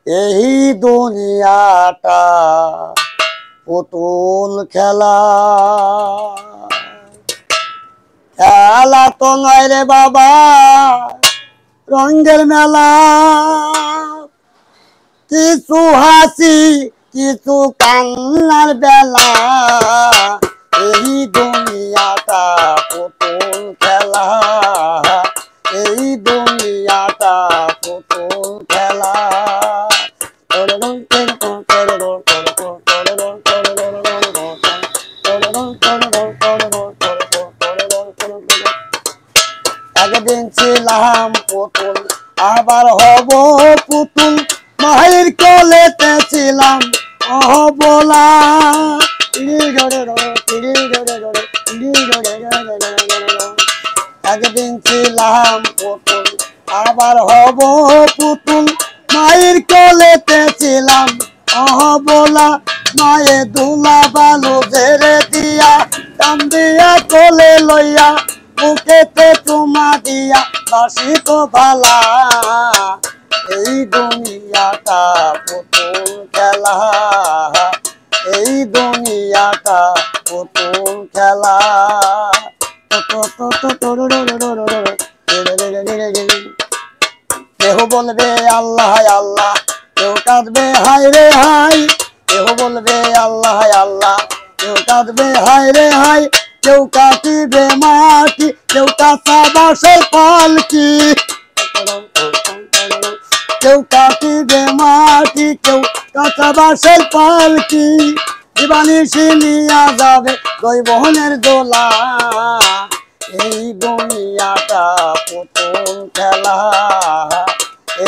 এই দুনিয়াটা পুতুল খেলা, খেলা তো নয় রে বাবা রঙের মেলা। কিছু হাসি কিছু কান্নার বেলা, এই দুনিয়াটা পুতুল খেলা, এই দুনিয়াটা পুতুল খেলা। একদিন ছিলাম পুতুল আবার হব পুতুল, মায়ের কোলেতে ছিলাম অবলা। একদিন ছিলাম পুতুল আবার হব পুতুল, মায়ের কোলেতে ছিলাম অবলা। মায়ে দুলা বালু ঝেড়ে দিয়া টান দিয়া কোলে লইয়া বুকেতে চুমা দিয়া বাসি তো ভালা। এই দুনিয়াটা পুতুল খেলা, এই দুনিয়াটা পুতুল খেলা। কেউ বলবে আল্লাহ আল্লাহ, কেউ কাঁদবে হায় রে হায়। কেউ বলবে আল্লাহ আল্লাহ, কেউ কাঁদবে হায় রে হায়। কেউ কাটিবে মাটি, কেউ কাঁচা বাঁশের পালকি। কেউ কাটিবে মাটি, কেউ কাঁচা বাঁশের পালকি। দিবানিশি নিয়া যাবে দুই বোনের দোলা। এই দুনিয়াটা পুতুল খেলা,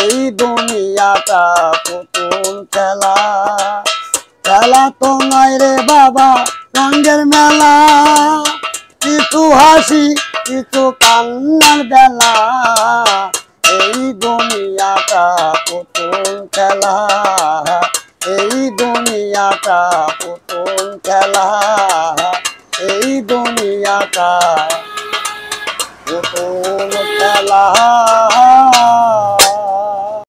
এই দুনিয়াটা পুতুল খেলা। খেলা তো নয় রে বাবা রঙের মেলা, কিছু হাসি কিছু কান্নার বেলা। এই দুনিয়াটা পুতুল খেলা, এই দুনিয়াটা পুতুল খেলা, এই দুনিয়াটা পুতুল খেলা।